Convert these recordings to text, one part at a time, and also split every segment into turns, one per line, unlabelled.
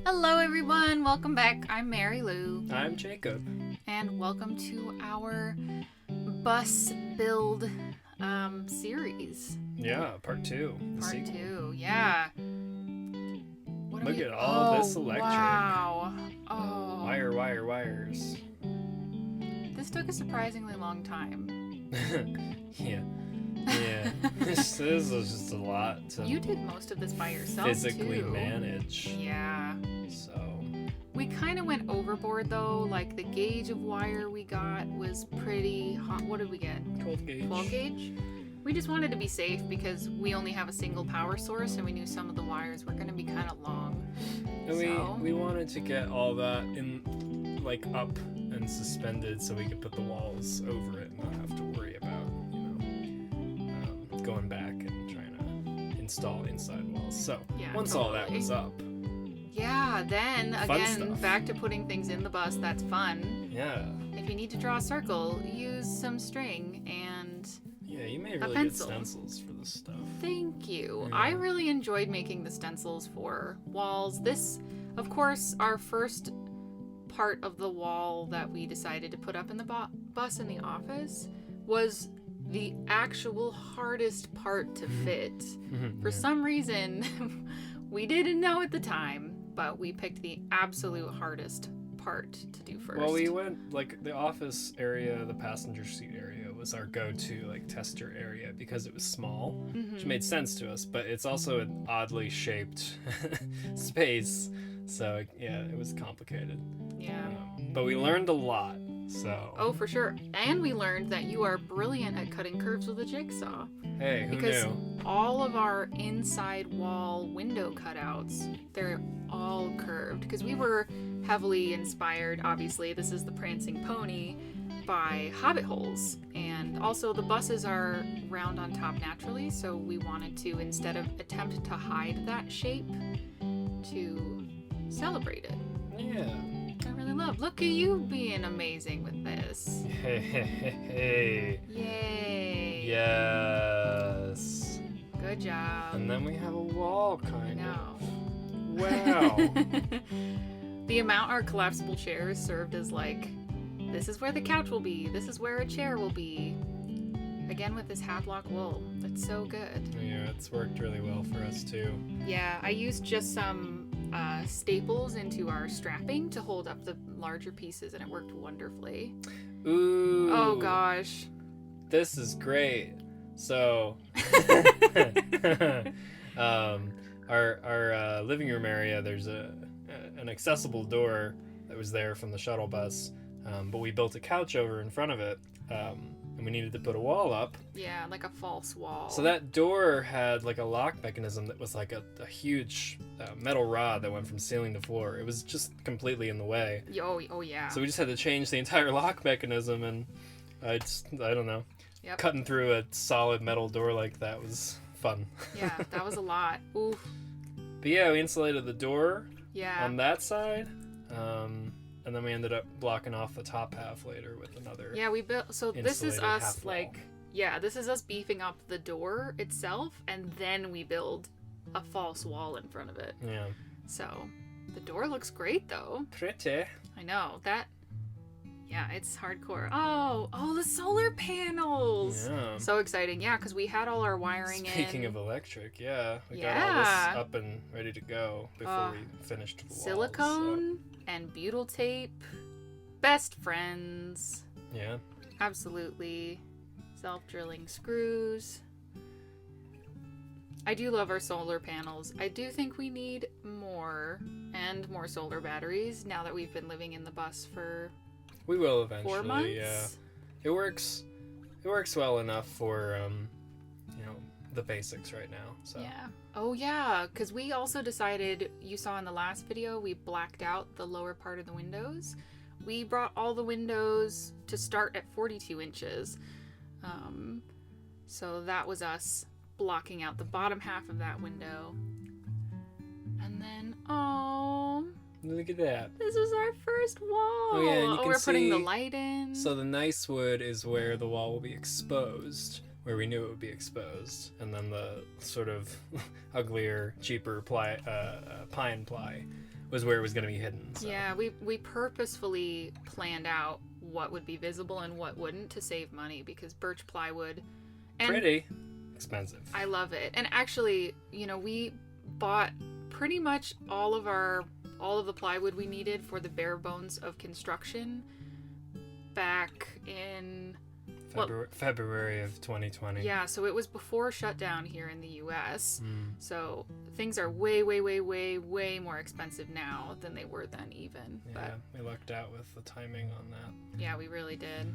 Hello everyone, welcome back. I'm Mary Lou.
I'm Jacob.
And welcome to our bus build series.
Yeah, part 2.
Part 2, yeah.
Look at all this electric.
Wow. Oh.
Wires.
This took a surprisingly long time.
Yeah. This is just a lot to
You did most of this by yourself
physically
too.
manage.
Yeah.
So
We kind of went overboard though. Like the gauge of wire we got was pretty hot. What did we get?
12 gauge.
12 gauge? We just wanted to be safe because we only have a single power source and we knew some of the wires were going to be kind of long.
And we wanted to get all that in like up and suspended so we could put the walls over it and not have to worry about, going back and trying to install inside walls. So
Yeah,
once all that was up.
Yeah, then
Fun
again,
stuff.
back to putting things in the bus. That's fun.
Yeah.
If you need to draw a circle, use some string and
Yeah, you made really good
pencil.
stencils for this stuff.
thank you.
Yeah.
I really enjoyed making the stencils for walls. This, of course, our first part of the wall that we decided to put up in the bus in the office was the actual hardest part to fit. For some reason, we didn't know at the time, but we picked the absolute hardest part to do first.
Well, we went, like, the office area, the passenger seat area was our go-to, like, tester area because it was small, which made sense to us, but it's also an oddly shaped space, so, yeah, it was complicated.
Yeah.
But we learned a lot, so...
Oh, for sure. And we learned that you are brilliant at cutting curves with a jigsaw.
Hey, who
Because
knew?
all of our inside wall window cutouts, they're all curved. Because we were heavily inspired, obviously, this is the Prancing Pony, by hobbit holes. And also the buses are round on top naturally, so we wanted to, instead of attempt to hide that shape, to celebrate it.
Yeah.
I really love. Look at you being amazing with this.
Hey.
Yay.
Yes.
Good job.
And then we have a wall, kind
No.
of. Wow.
The amount our collapsible chairs served as like, this is where the couch will be, this is where a chair will be. Again with this half-block wool. That's so good.
Yeah, it's worked really well for us too.
Yeah, I used just some staples into our strapping to hold up the larger pieces and it worked wonderfully.
Ooh.
Oh gosh.
This is great. So, our living room area, there's an accessible door that was there from the shuttle bus, but we built a couch over in front of it, and we needed to put a wall up.
Yeah, like a false wall.
So that door had like a lock mechanism that was like a huge metal rod that went from ceiling to floor. It was just completely in the way.
Oh yeah.
So we just had to change the entire lock mechanism, and I don't know.
Yep.
Cutting through a solid metal door like that was fun.
Yeah, that was a lot. Oof.
But yeah, we insulated the door
Yeah.
on that side, and then we ended up blocking off the top half later with another.
Yeah, we built. So this is
insulated
us
half wall.
like. Yeah, this is us beefing up the door itself, and then we build a false wall in front of it.
Yeah.
So the door looks great though.
Pretty.
I know that. Yeah, it's hardcore. Oh, the solar panels.
Yeah.
So exciting. Yeah, because we had all our wiring in.
Speaking of electric, we got all
Yeah.
this up and ready to go before we finished the walls.
Silicone and butyl tape. Best friends.
So, yeah.
Absolutely. Self-drilling screws. I do love our solar panels. I do think we need more and more solar batteries now that we've been living in the bus for
We will eventually.
4 months.
Yeah. It works well enough for the basics right now. So
Yeah. Oh yeah, because we also decided, you saw in the last video, we blacked out the lower part of the windows. We brought all the windows to start at 42 inches. So that was us blocking out the bottom half of that window. And then,
look at that.
this is our first wall.
Oh, yeah, and you can
we're putting the
see-
light in.
So the nice wood is where the wall will be exposed, where we knew it would be exposed, and then the sort of uglier, cheaper pine ply was where it was going to be hidden. So.
Yeah, we purposefully planned out what would be visible and what wouldn't to save money, because birch plywood and
Pretty expensive.
I love it. And actually, you know, we bought pretty much all of the plywood we needed for the bare bones of construction back in
February of 2020.
Yeah, so it was before shutdown here in the US. So things are way more expensive now than they were then even.
Yeah,
But
we lucked out with the timing on that.
yeah, we really did.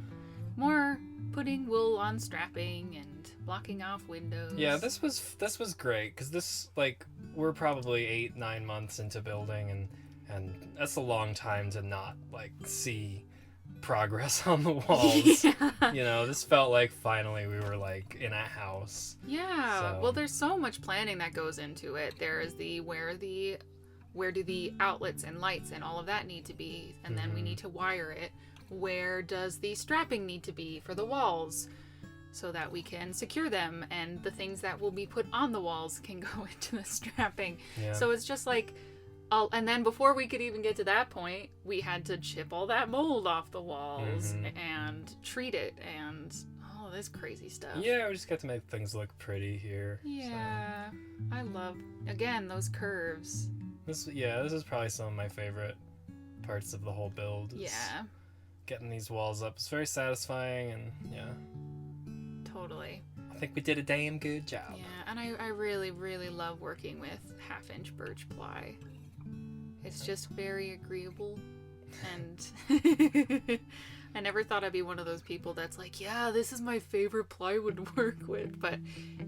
More putting wool on strapping and blocking off windows.
Yeah, this was great because this, like, we're probably 8-9 months into building, and that's a long time to not like see progress on the walls.
Yeah.
You know, this felt like finally we were like in a house.
Yeah.
So-
Well, there's so much planning that goes into it. There is where do the outlets and lights and all of that need to be, and then we need to wire it. Where does the strapping need to be for the walls so that we can secure them, and the things that will be put on the walls can go into the strapping.
Yeah.
So it's just like, and then before we could even get to that point, we had to chip all that mold off the walls and treat it and all this crazy stuff.
Yeah, we just got to make things look pretty here.
Yeah. I love, again, those curves.
This is probably some of my favorite parts of the whole build. is
Yeah.
Getting these walls up. It's very satisfying, and yeah,
Totally.
I think we did a damn good job.
Yeah, and I really, really love working with 1/2-inch birch ply. It's just very agreeable, and I never thought I'd be one of those people that's like, yeah, this is my favorite plywood to work with, but,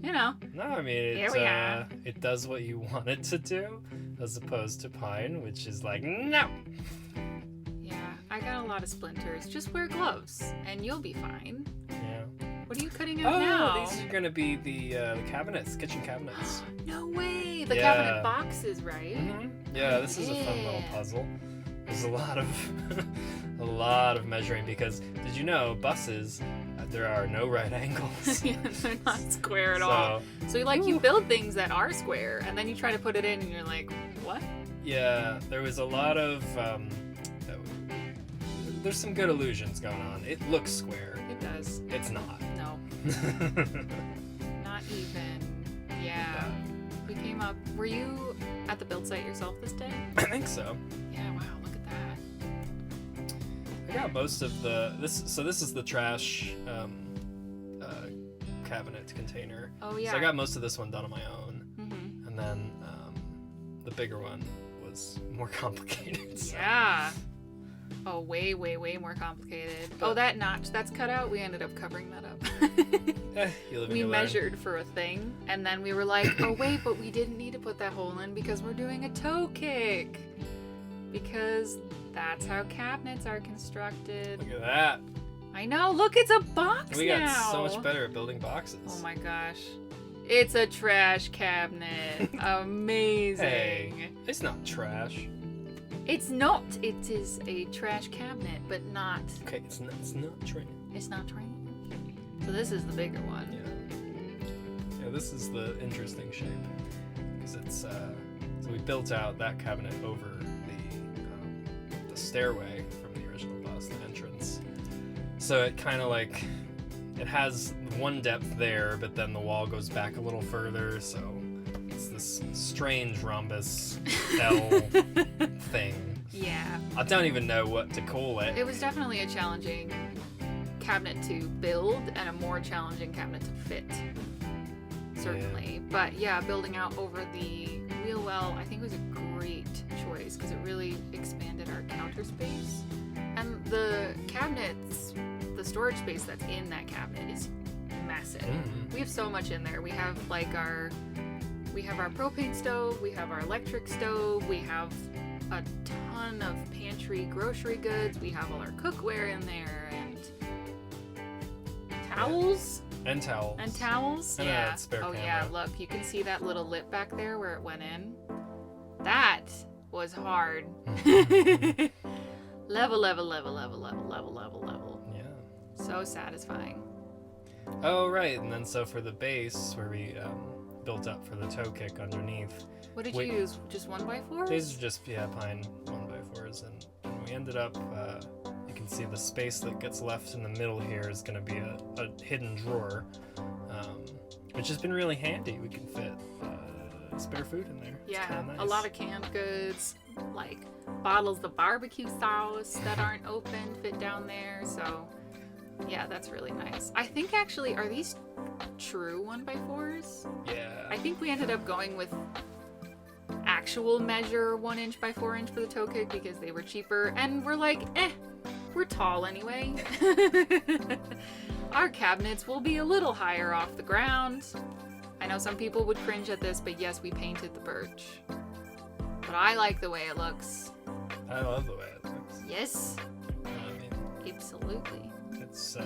you know.
No, I mean,
Here we are.
it does what you want it to do, as opposed to pine, which is like, no!
Yeah, I got a lot of splinters. Just wear gloves, and you'll be fine.
Yeah.
What are you cutting out now?
These are gonna be the cabinets, kitchen cabinets.
No way! The
Yeah.
cabinet boxes, right?
Yeah, this is a fun little puzzle. There's a lot of measuring, because did you know buses, there are no right angles.
Yeah, they're not square at all. So you build things that are square, and then you try to put it in, and you're like, what?
Yeah, there was a lot of there's some good illusions going on. It looks square.
It does.
It's not.
No, not even. Yeah. We came up. Were you at the build site yourself this day?
I think so.
Yeah. Wow. Look at that.
I got most of this is the trash cabinet container.
Oh yeah.
So I got most of this one done on my own,
Mm-hmm.
and then the bigger one was more complicated. So.
Yeah. Oh, way more complicated. Oh, that notch that's cut out. We ended up covering that up.
You live and
We
you learn.
measured for a thing, and then we were like, oh wait, but we didn't need to put that hole in because we're doing a toe kick. Because that's how cabinets are constructed.
Look at that.
I know, look, it's a box
We
now.
got so much better at building boxes.
Oh my gosh. It's a trash cabinet. Amazing.
Hey, it's not trash.
It's not. It is a trash cabinet, but not.
Okay, it's not trash.
It's not trash. So this is the bigger one.
Yeah, this is the interesting shape, because it's so we built out that cabinet over the stairway from the original bus, the entrance. So it kind of like it has one depth there, but then the wall goes back a little further, so it's this strange rhombus L thing.
Yeah.
I don't even know what to call it.
It was definitely a challenging cabinet to build and a more challenging cabinet to fit. Certainly. But yeah, building out over the wheel well, I think was a great choice because it really expanded our counter space. And the cabinets, the storage space that's in that cabinet is massive. We have so much in there. We have our propane stove, we have our electric stove, we have a ton of pantry grocery goods, we have all our cookware in there, and towels.
And towels.
And towels?
And
yeah.
a spare
Oh yeah,
camera.
look, you can see that little lip back there where it went in. That was hard. level.
Yeah.
So satisfying.
Oh right, and then so for the base where built up for the toe kick underneath.
What did you use? Just 1x4s?
These are just, pine 1x4s, and we ended up, you can see the space that gets left in the middle here is going to be a hidden drawer, which has been really handy. We can fit spare food in there.
Yeah,
nice.
A lot of canned goods, like bottles of barbecue sauce that aren't opened fit down there, so yeah, that's really nice. I think actually, are these true 1x4s?
Yeah.
I think we ended up going with actual measure 1 inch by 4 inch for the toe kick because they were cheaper, and we're like, we're tall anyway. Our cabinets will be a little higher off the ground. I know some people would cringe at this, but yes, we painted the birch. But I like the way it looks.
I love the way it looks.
Yes.
I mean,
Absolutely.
it's,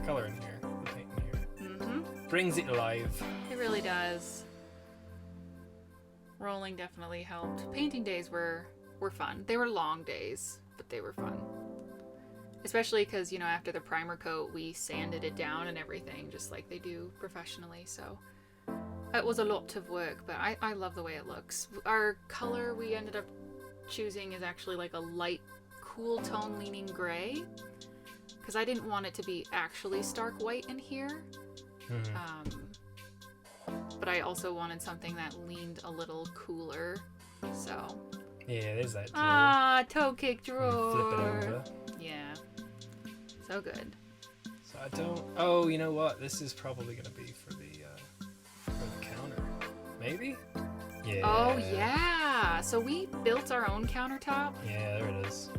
color in here, the paint in here.
Mm-hmm.
Brings it alive.
It really does. Rolling definitely helped. Painting days were fun. They were long days, but they were fun. Especially because, after the primer coat, we sanded it down and everything, just like they do professionally. So it was a lot of work, but I love the way it looks. Our color we ended up choosing is actually like a light, cool tone leaning gray, because I didn't want it to be actually stark white in here. But I also wanted something that leaned a little cooler, so...
Yeah, there's that drawer.
Toe kick drawer!
Flip it over.
Yeah. So good.
So I don't... Oh, you know what? This is probably going to be for the counter. Maybe? Yeah.
Oh, yeah! So we built our own countertop.
Yeah, there it is.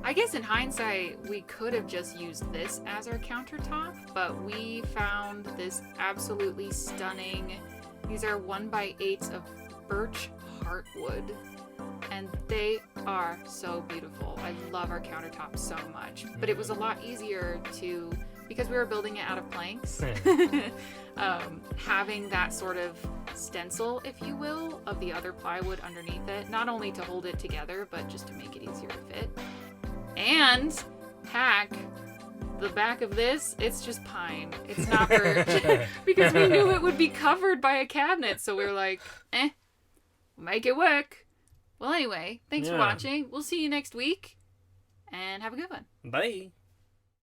I guess in hindsight, we could have just used this as our countertop, but we found this absolutely stunning. These are 1x8s of birch heartwood, and they are so beautiful. I love our countertop so much, but it was a lot easier to, because we were building it out of planks, having that sort of stencil, if you will, of the other plywood underneath it, not only to hold it together, but just to make it easier to fit. And the back of this, it's just pine. It's not birch. Because we knew it would be covered by a cabinet. So we were like, make it work. Well, anyway, thanks for watching. We'll see you next week. And have a good one.
Bye.